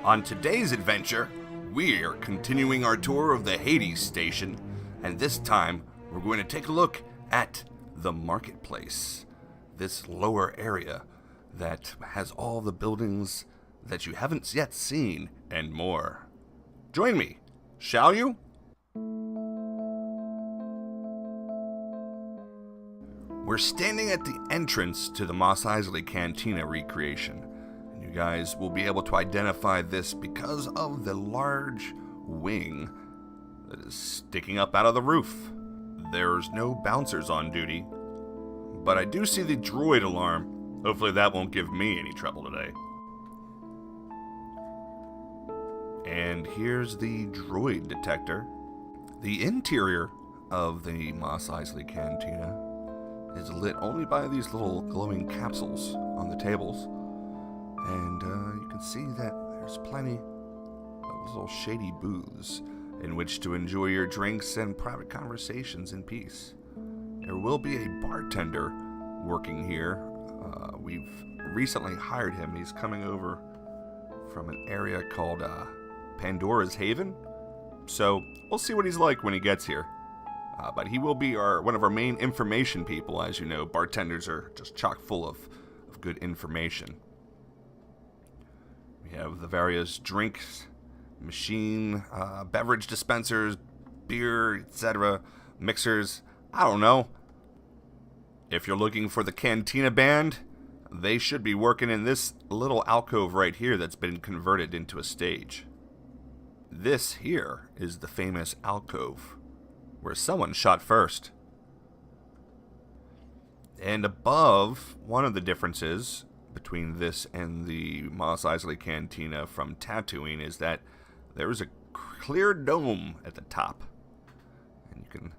On today's adventure, we're continuing our tour of the HADES station, and this time we're going to take a look at the marketplace. This lower area that has all the buildings that you haven't yet seen and more. Join me, shall you? We're standing at the entrance to the Maas Eisley Cantina recreation. You guys will be able to identify this because of the large wing that is sticking up out of the roof. There's no bouncers on duty, but I do see the droid alarm. Hopefully that won't give me any trouble today. And here's the droid detector. The interior of the Maas Eisley Cantina is lit only by these little glowing capsules on the tables. And you can see that there's plenty of little shady booths in which to enjoy your drinks and private conversations in peace. There will be a bartender working here. We've recently hired him. He's coming over from an area called Pandora's Haven. So we'll see what he's like when he gets here. But he will be one of our main information people. As you know, bartenders are just chock full of good information. We have the various drinks, machine, beverage dispensers, beer, etc., mixers. I don't know. If you're looking for the Cantina band, they should be working in this little alcove right here that's been converted into a stage. This here is the famous alcove, where someone shot first. And above, one of the differences between this and the Maas Eisley Cantina from Tatooine is that there is a clear dome at the top. And you can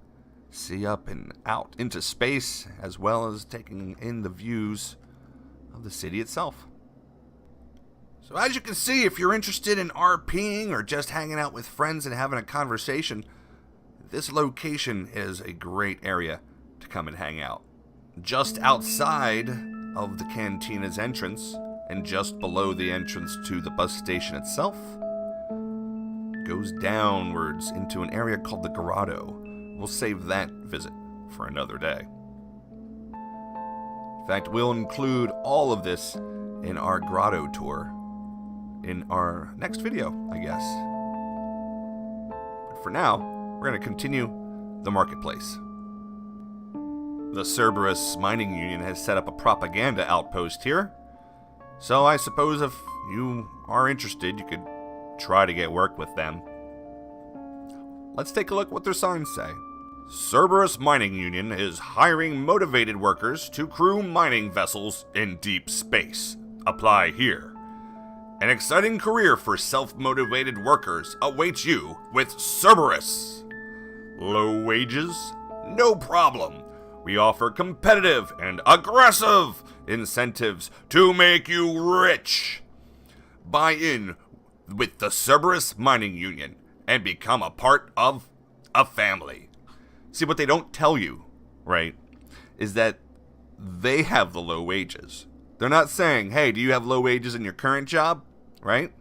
see up and out into space, as well as taking in the views of the city itself. So as you can see, if you're interested in RPing or just hanging out with friends and having a conversation, this location is a great area to come and hang out. Just outside of the Cantina's entrance, and just below the entrance to the bus station itself, goes downwards into an area called the Grotto. We'll save that visit for another day. In fact, we'll include all of this in our Grotto tour in our next video, I guess. But for now, we're going to continue the marketplace. The Cerberus mining union has set up a propaganda outpost here, so I suppose if you are interested, you could try to get work with them. Let's take a look what their signs say. Cerberus Mining Union is hiring motivated workers to crew mining vessels in deep space. Apply here. An exciting career for self-motivated workers awaits you with Cerberus. Low wages? No problem. We offer competitive and aggressive incentives to make you rich. Buy in with the Cerberus Mining Union and become a part of a family. See, what they don't tell you, right, is that they have the low wages. They're not saying, hey, do you have low wages in your current job, right?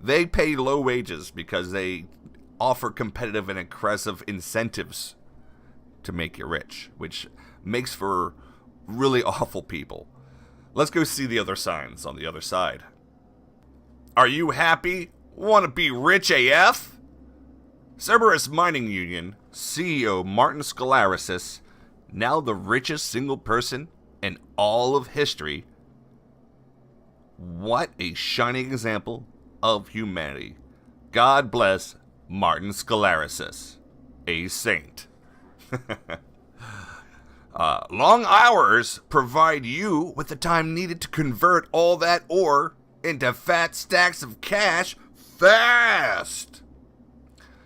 They pay low wages because they offer competitive and aggressive incentives to make you rich, which makes for really awful people. Let's go see the other signs on the other side. Are you happy? Want to be rich AF? Cerberus Mining Union CEO Martin Scalarisis, now the richest single person in all of history. What a shining example of humanity. God bless Martin Scalarisis, a saint. Long hours provide you with the time needed to convert all that ore into fat stacks of cash fast.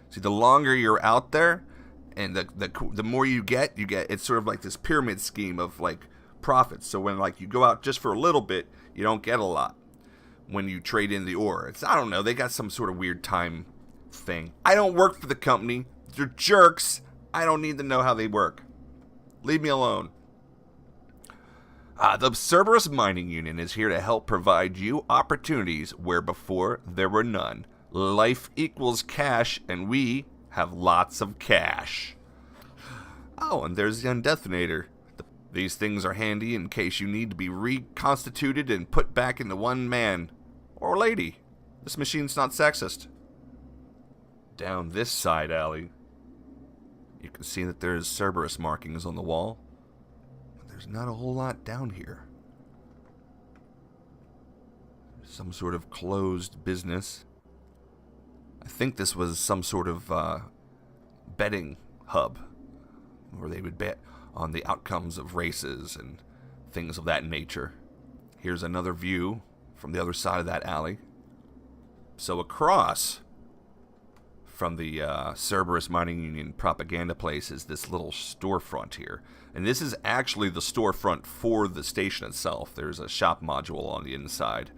See, the longer you're out there, and the more you get, it's sort of like this pyramid scheme of like profits. So when like you go out just for a little bit, you don't get a lot when you trade in the ore. I don't know, they got some sort of weird time thing. I don't work for the company. They're jerks. I don't need to know how they work. Leave me alone. The Cerberus Mining Union is here to help provide you opportunities where before there were none. Life equals cash, and we have lots of cash. Oh, and there's the undetonator. These things are handy in case you need to be reconstituted and put back into one man. Or lady. This machine's not sexist. Down this side alley, you can see that there's Cerberus markings on the wall. There's not a whole lot down here. Some sort of closed business. I think this was some sort of betting hub where they would bet on the outcomes of races and things of that nature. Here's another view from the other side of that alley. So across from the Cerberus Mining Union propaganda place is this little storefront here. And this is actually the storefront for the station itself. There's a shop module on the inside.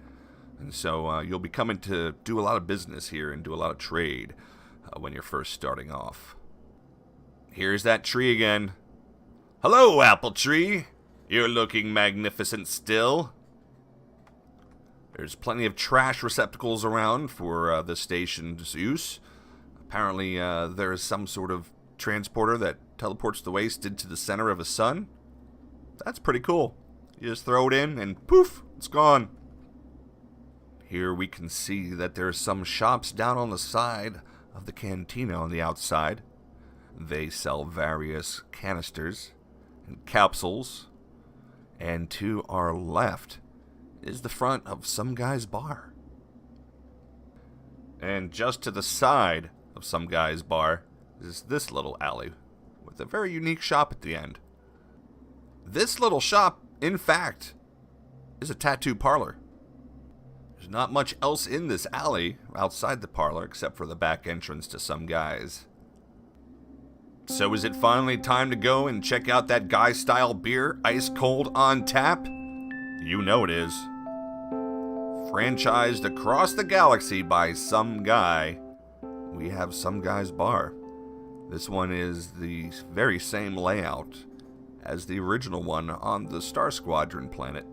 And so you'll be coming to do a lot of business here and do a lot of trade when you're first starting off. Here's that tree again. Hello, apple tree. You're looking magnificent still. There's plenty of trash receptacles around for the station's use. Apparently, there is some sort of transporter that teleports the waste into the center of a sun. That's pretty cool. You just throw it in and poof, it's gone. Here we can see that there's some shops down on the side of the cantina on the outside. They sell various canisters and capsules. And to our left is the front of some guy's bar. And just to the side of some guy's bar is this little alley with a very unique shop at the end. This little shop, in fact, is a tattoo parlor. There's not much else in this alley outside the parlor except for the back entrance to some guys. So is it finally time to go and check out that guy-style beer, ice cold on tap? You know it is. Franchised across the galaxy by some guy, we have Some Guy's Bar. This one is the very same layout as the original one on the Star Squadron planet.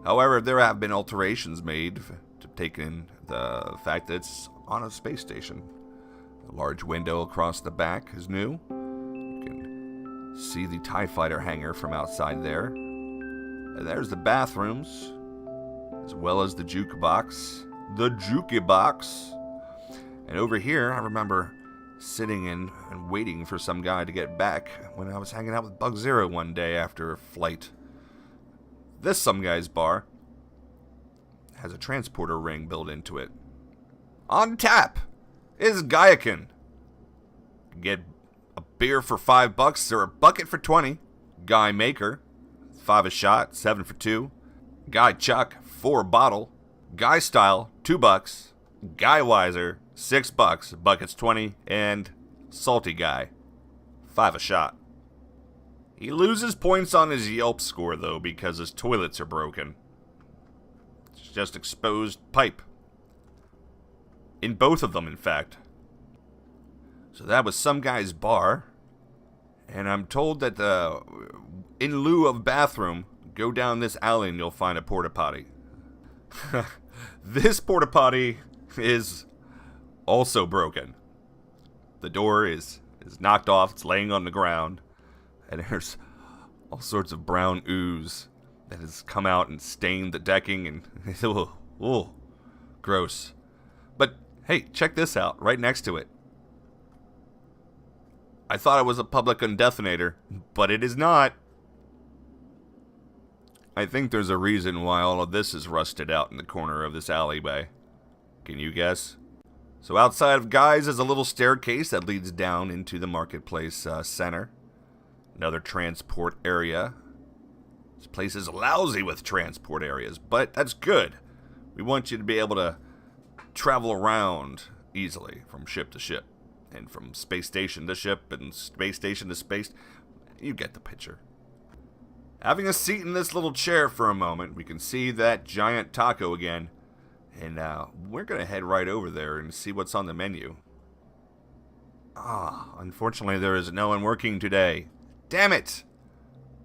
However, there have been alterations made to take in the fact that it's on a space station. A large window across the back is new. You can see the TIE Fighter hangar from outside there. And there's the bathrooms, as well as the jukebox. The jukebox. And over here, I remember sitting in and waiting for some guy to get back when I was hanging out with Bugzero one day after a flight. This Some Guy's Bar has a transporter ring built into it. On tap is Gaiakin. Get a beer for $5 or a bucket for 20. Guy Maker, 5 a shot, 7 for 2. Guy Chuck, 4 a bottle. Guy Style, $2. Guy Wiser, $6, buckets 20, and Salty Guy, 5 a shot. He loses points on his Yelp score, though, because his toilets are broken. It's just exposed pipe. In both of them, in fact. So that was Some Guy's Bar. And I'm told that in lieu of bathroom, go down this alley and you'll find a porta potty. This porta potty is also broken. The door is knocked off. It's laying on the ground. And there's all sorts of brown ooze that has come out and stained the decking. And gross. But hey, check this out. Right next to it. I thought it was a public undetonator, but it is not. I think there's a reason why all of this is rusted out in the corner of this alleyway. Can you guess? So outside of Guy's is a little staircase that leads down into the marketplace center. Another transport area. This place is lousy with transport areas, but that's good. We want you to be able to travel around easily from ship to ship. And from space station to ship and space station to space. You get the picture. Having a seat in this little chair for a moment, we can see that giant taco again. And we're going to head right over there and see what's on the menu. Unfortunately there is no one working today. Damn it!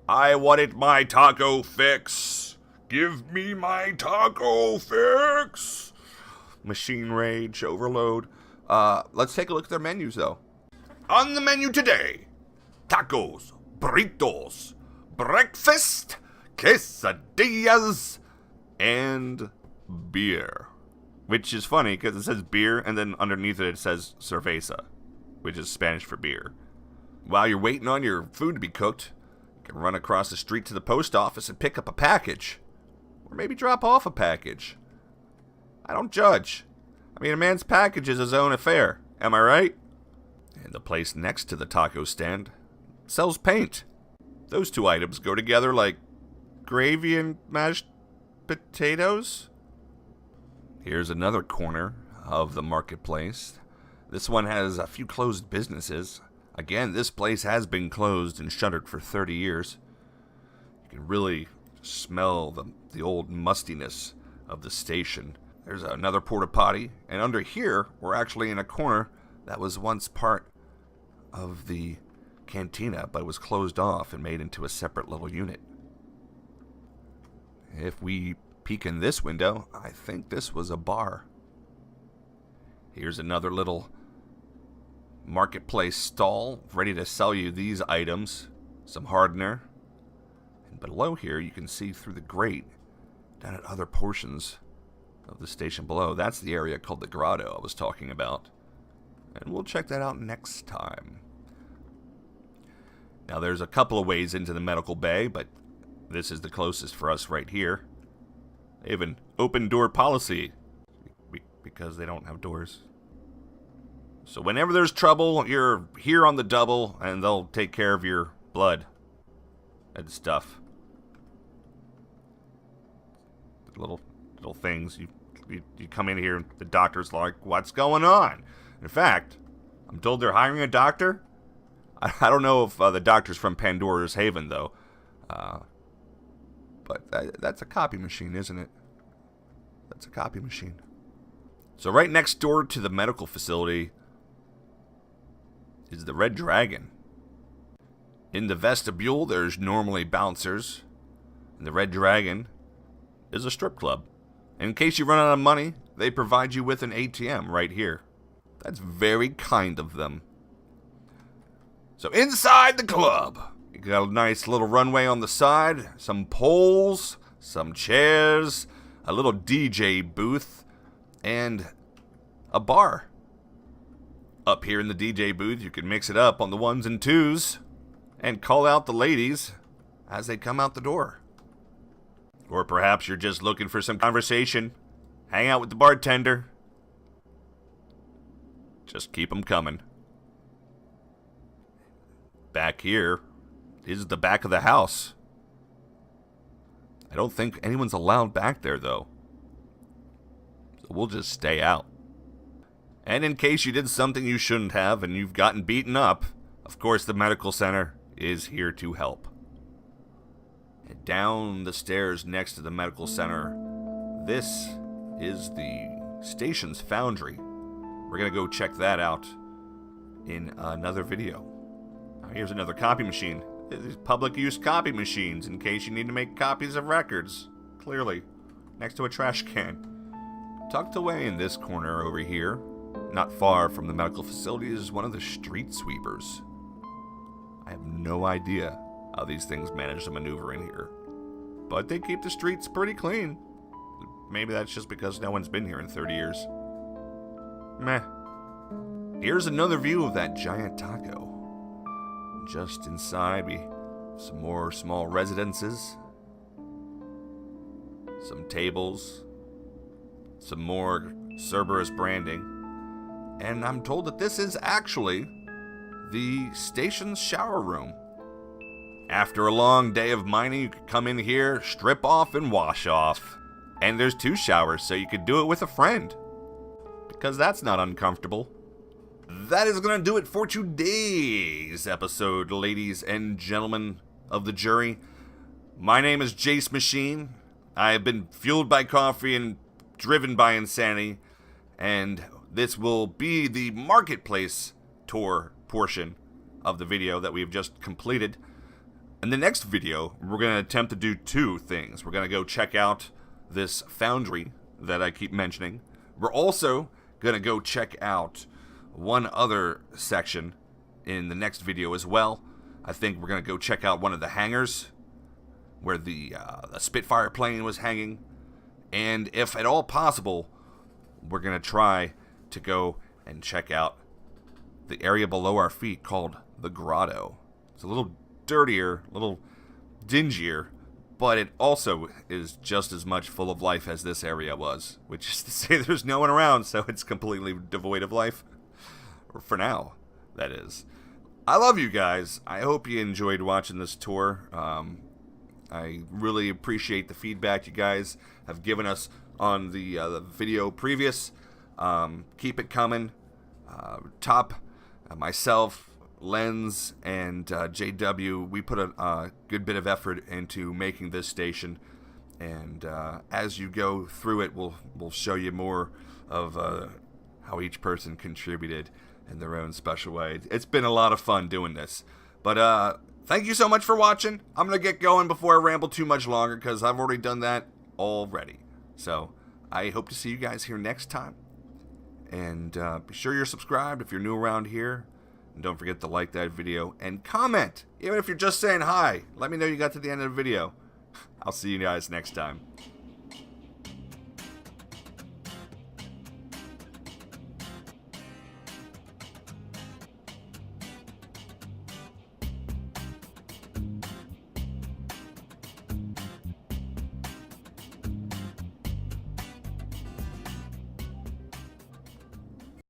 I wanted my taco fix. Give me my taco fix. Machine rage, overload. Let's take a look at their menus, though. On the menu today, tacos, burritos, breakfast, quesadillas, and beer. Which is funny, because it says beer, and then underneath it says cerveza, which is Spanish for beer. While you're waiting on your food to be cooked, you can run across the street to the post office and pick up a package. Or maybe drop off a package. I don't judge. I mean, a man's package is his own affair. Am I right? And the place next to the taco stand sells paint. Those two items go together like gravy and mashed potatoes. Here's another corner of the marketplace. This one has a few closed businesses. Again, this place has been closed and shuttered for 30 years. You can really smell the old mustiness of the station. There's another porta potty, and under here, we're actually in a corner that was once part of the Cantina, but was closed off and made into a separate little unit. If we peek in this window, I think this was a bar. Here's another little marketplace stall ready to sell you these items. Some hardener. And below here, you can see through the grate down at other portions of the station below. That's the area called the grotto I was talking about. And we'll check that out next time. Now there's a couple of ways into the medical bay, but this is the closest for us right here. They have an open door policy because they don't have doors. So whenever there's trouble, you're here on the double and they'll take care of your blood and stuff. Little things. You come in here and the doctor's like, what's going on? In fact, I'm told they're hiring a doctor. I don't know if the doctor's from Pandora's Haven, though. But that's a copy machine, isn't it? That's a copy machine. So right next door to the medical facility is the Red Dragon. In the vestibule, there's normally bouncers. And the Red Dragon is a strip club. In case you run out of money, they provide you with an ATM right here. That's very kind of them. So inside the club, you got a nice little runway on the side, some poles, some chairs, a little DJ booth, and a bar. Up here in the DJ booth, you can mix it up on the ones and twos and call out the ladies as they come out the door. Or perhaps you're just looking for some conversation, hang out with the bartender. Just keep them coming. Back here is the back of the house. I don't think anyone's allowed back there, though. So we'll just stay out. And in case you did something you shouldn't have and you've gotten beaten up, of course the medical center is here to help. And down the stairs next to the medical center, this is the station's foundry. We're going to go check that out in another video. Here's another copy machine. These public use copy machines in case you need to make copies of records. Clearly. Next to a trash can. Tucked away in this corner over here, not far from the medical facility, is one of the street sweepers. I have no idea how these things manage to maneuver in here. But they keep the streets pretty clean. Maybe that's just because no one's been here in 30 years. Meh. Here's another view of that giant taco. Just inside, we have some more small residences, some tables, some more Cerberus branding, and I'm told that this is actually the station's shower room. After a long day of mining, you could come in here, strip off, and wash off. And there's 2 showers, so you could do it with a friend, because that's not uncomfortable. That is going to do it for today's episode, ladies and gentlemen of the jury. My name is Jacemachine. I have been fueled by coffee and driven by insanity, and this will be the marketplace tour portion of the video that we've just completed. In the next video, we're going to attempt to do two things. We're going to go check out this foundry that I keep mentioning. We're also going to go check out one other section in the next video as well. I think we're going to go check out one of the hangars where the Spitfire plane was hanging. And if at all possible, we're going to try to go and check out the area below our feet called the Grotto. It's a little dirtier, a little dingier, but it also is just as much full of life as this area was, which is to say there's no one around, so it's completely devoid of life. Or for now, that is. I love you guys. I hope you enjoyed watching this tour. I really appreciate the feedback you guys have given us on the video previous. Keep it coming. Myself, Lens, and JW, we put a good bit of effort into making this station, and as you go through it, we'll show you more of how each person contributed in their own special way. It's been a lot of fun doing this, but thank you so much for watching. I'm gonna get going before I ramble too much longer, because I've already done that already. So I hope to see you guys here next time, and be sure you're subscribed if you're new around here. And don't forget to like that video and comment. Even if you're just saying hi, let me know you got to the end of the video. I'll see you guys next time.